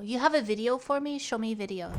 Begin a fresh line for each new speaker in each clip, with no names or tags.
You have a video for me? Show me video.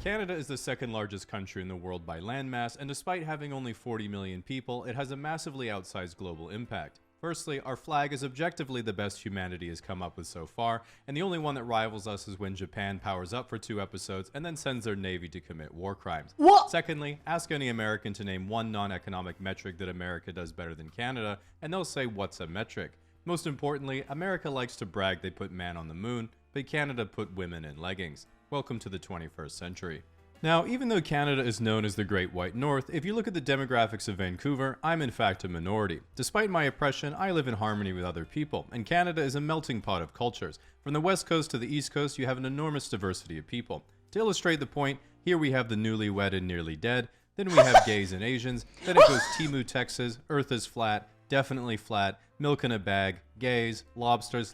Canada is the second largest country in the world by landmass, and despite having only 40 million people, it has a massively outsized global impact. Firstly, our flag is objectively the best humanity has come up with so far, and the only one that rivals us is when Japan powers up for 2 episodes and then sends their navy to commit war crimes.
What?
Secondly, ask any American to name one non-economic metric that America does better than Canada, and they'll say, what's a metric? Most importantly, America likes to brag they put man on the moon, but Canada put women in leggings. Welcome to the 21st century. Now, even though Canada is known as the Great White North, if you look at the demographics of Vancouver, I'm in fact a minority. Despite my oppression, I live in harmony with other people, and Canada is a melting pot of cultures. From the West Coast to the East Coast, you have an enormous diversity of people. To illustrate the point, here we have the newlywed and nearly dead, then we have gays and Asians, then it goes Timu, Texas, Earth is flat, definitely flat, milk in a bag, gays, lobsters,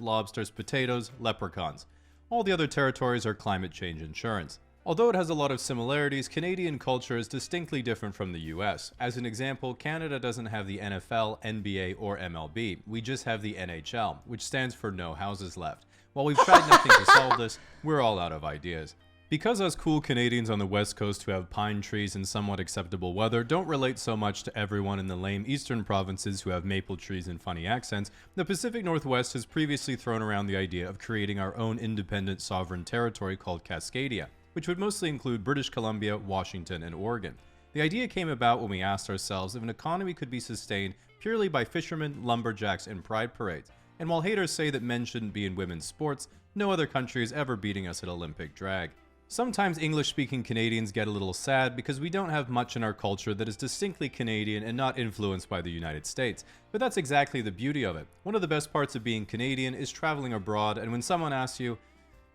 potatoes, leprechauns. All the other territories are climate change insurance. Although it has a lot of similarities, Canadian culture is distinctly different from the US. As an example, Canada doesn't have the NFL, NBA, or MLB. We just have the NHL, which stands for No Houses Left. While we've tried nothing to solve this, we're all out of ideas. Because us cool Canadians on the West Coast who have pine trees and somewhat acceptable weather don't relate so much to everyone in the lame eastern provinces who have maple trees and funny accents, the Pacific Northwest has previously thrown around the idea of creating our own independent sovereign territory called Cascadia, which would mostly include British Columbia, Washington, and Oregon. The idea came about when we asked ourselves if an economy could be sustained purely by fishermen, lumberjacks, and pride parades. And while haters say that men shouldn't be in women's sports, no other country is ever beating us at Olympic drag. Sometimes English-speaking Canadians get a little sad because we don't have much in our culture that is distinctly Canadian and not influenced by the United States. But that's exactly the beauty of it. One of the best parts of being Canadian is traveling abroad, and when someone asks you,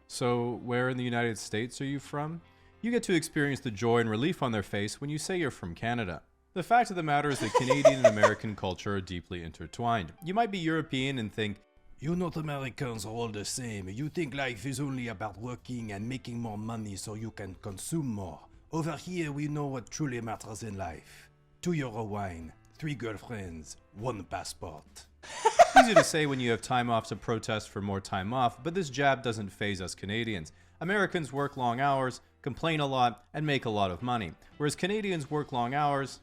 "So, where in the United States are you from?" you get to experience the joy and relief on their face when you say you're from Canada. The fact of the matter is that Canadian and American culture are deeply intertwined. You might be European and think, "You North Americans are all the same. You think life is only about working and making more money so you can consume more. Over here, we know what truly matters in life. €2 wine, 3 girlfriends, 1 passport." Easy to say when you have time off to protest for more time off, but this jab doesn't faze us Canadians. Americans work long hours, complain a lot, and make a lot of money, whereas Canadians work long hours.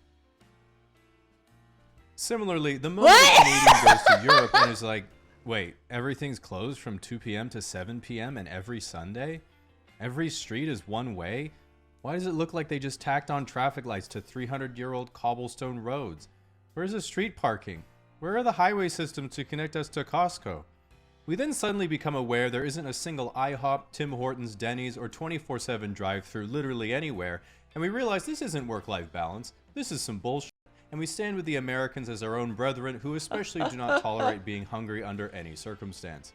Similarly, the moment a Canadian goes to Europe and is like, "Wait, everything's closed from 2 p.m. to 7 p.m. and every Sunday? Every street is one way? Why does it look like they just tacked on traffic lights to 300-year-old cobblestone roads? Where's the street parking? Where are the highway systems to connect us to Costco?" We then suddenly become aware there isn't a single IHOP, Tim Hortons, Denny's, or 24/7 drive-thru literally anywhere, and we realize this isn't work-life balance, this is some bullshit, and we stand with the Americans as our own brethren who especially do not tolerate being hungry under any circumstance.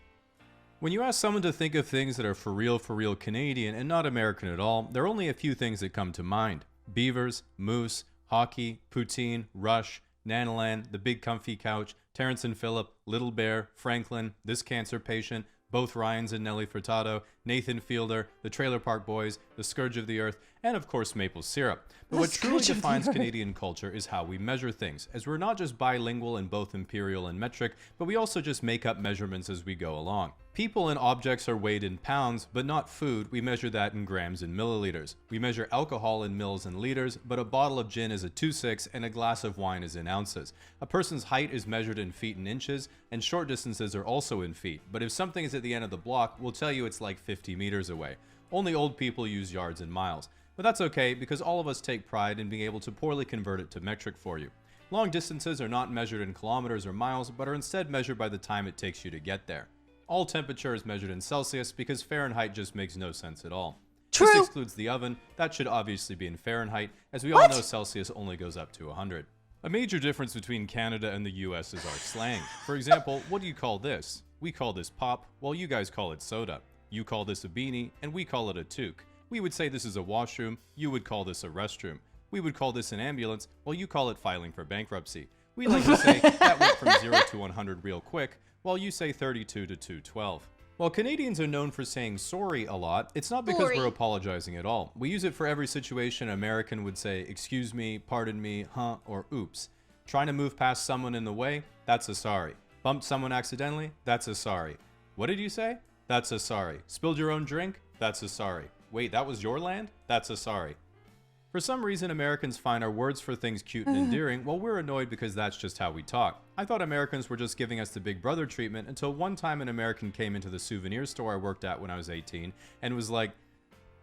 When you ask someone to think of things that are for real Canadian and not American at all, there are only a few things that come to mind. Beavers, moose, hockey, poutine, Rush, Nanaland, the big comfy couch, Terrence and Phillip, Little Bear, Franklin, This Cancer Patient, both Ryans and Nelly Furtado, Nathan Fielder, the Trailer Park Boys, the Scourge of the Earth, and of course maple syrup. But what truly defines Canadian culture is how we measure things, as we're not just bilingual in both imperial and metric, but we also just make up measurements as we go along. People and objects are weighed in pounds, but not food. We measure that in grams and milliliters. We measure alcohol in mils and liters, but a bottle of gin is a 2/6 and a glass of wine is in ounces. A person's height is measured in feet and inches, and short distances are also in feet. But if something is at the end of the block, we'll tell you it's like 50 meters away. Only old people use yards and miles. But that's okay, because all of us take pride in being able to poorly convert it to metric for you. Long distances are not measured in kilometers or miles, but are instead measured by the time it takes you to get there. All temperature is measured in Celsius because Fahrenheit just makes no sense at all.
True.
This excludes the oven. That should obviously be in Fahrenheit, as we all know Celsius only goes up to 100. A major difference between Canada and the US is our slang. For example, what do you call this? We call this pop, while you guys call it soda. You call this a beanie, and we call it a toque. We would say this is a washroom, you would call this a restroom. We would call this an ambulance, while you call it filing for bankruptcy. We like to say that went from 0 to 100 real quick, while you say 32 to 212. While Canadians are known for saying sorry a lot, it's not because we're apologizing at all. We use it for every situation an American would say, "Excuse me, pardon me, huh," or "oops." Trying to move past someone in the way, that's a sorry. Bumped someone accidentally, that's a sorry. What did you say? That's a sorry. Spilled your own drink? That's a sorry. Wait, that was your land? That's a sorry. For some reason, Americans find our words for things cute and endearing, while we're annoyed because that's just how we talk. I thought Americans were just giving us the big brother treatment until one time an American came into the souvenir store I worked at when I was 18 and was like,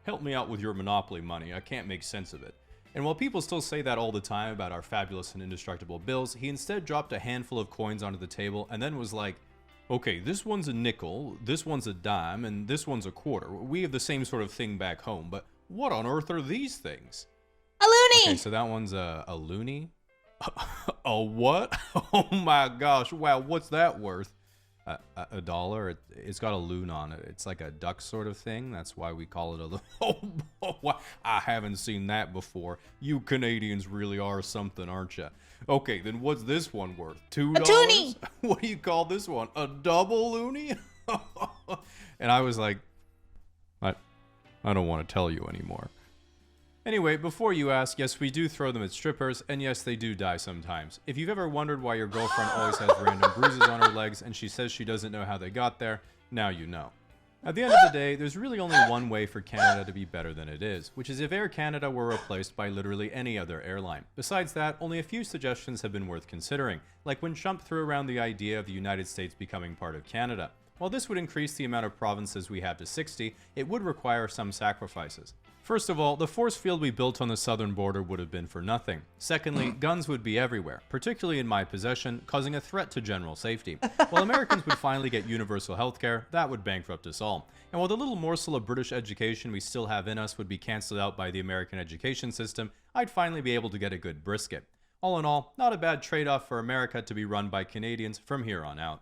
"Help me out with your Monopoly money, I can't make sense of it." And while people still say that all the time about our fabulous and indestructible bills, he instead dropped a handful of coins onto the table and then was like, "Okay, this one's a nickel, this one's a dime, and this one's a quarter. We have the same sort of thing back home, but what on earth are these things?"
A loony!
Okay, so that one's a loony? A what? Oh my gosh, wow, what's that worth? A dollar? It's got a loon on it. It's like a duck sort of thing. That's why we call it a loon. Oh, I haven't seen that before. You Canadians really are something, aren't you? Okay, then what's this one worth? $2?
A toonie!
What do you call this one? A double loony? And I was like, I don't want to tell you anymore. Anyway, before you ask, yes, we do throw them at strippers, and yes, they do die sometimes. If you've ever wondered why your girlfriend always has random bruises on her legs and she says she doesn't know how they got there, now you know. At the end of the day, there's really only one way for Canada to be better than it is, which is if Air Canada were replaced by literally any other airline. Besides that, only a few suggestions have been worth considering, like when Trump threw around the idea of the United States becoming part of Canada. While this would increase the amount of provinces we have to 60, it would require some sacrifices. First of all, the force field we built on the southern border would have been for nothing. Secondly, guns would be everywhere, particularly in my possession, causing a threat to general safety. While Americans would finally get universal healthcare, that would bankrupt us all. And while the little morsel of British education we still have in us would be cancelled out by the American education system, I'd finally be able to get a good brisket. All in all, not a bad trade-off for America to be run by Canadians from here on out.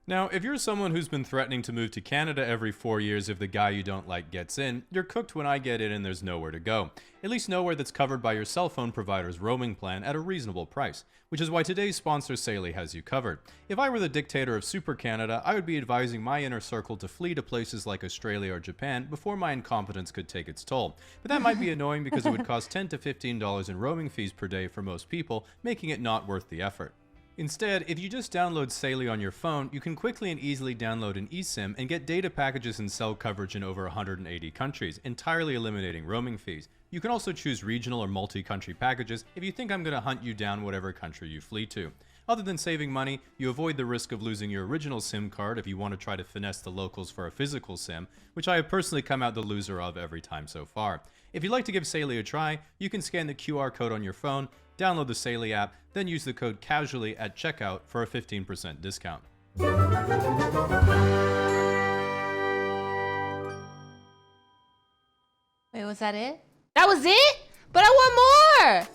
Now, if you're someone who's been threatening to move to Canada every 4 years if the guy you don't like gets in, you're cooked when I get in and there's nowhere to go. At least nowhere that's covered by your cell phone provider's roaming plan at a reasonable price, which is why today's sponsor Saley has you covered. If I were the dictator of Super Canada, I would be advising my inner circle to flee to places like Australia or Japan before my incompetence could take its toll. But that might be annoying because it would cost $10 to $15 in roaming fees per day for most people, making it not worth the effort. Instead, if you just download Saley on your phone, you can quickly and easily download an eSIM and get data packages and cell coverage in over 180 countries, entirely eliminating roaming fees. You can also choose regional or multi-country packages if you think I'm going to hunt you down whatever country you flee to. Other than saving money, you avoid the risk of losing your original SIM card if you want to try to finesse the locals for a physical SIM, which I have personally come out the loser of every time so far. If you'd like to give Saley a try, you can scan the QR code on your phone, download the Saley app, then use the code CASUALLY at checkout for a 15% discount.
Wait, was that it? That was it? But I want more!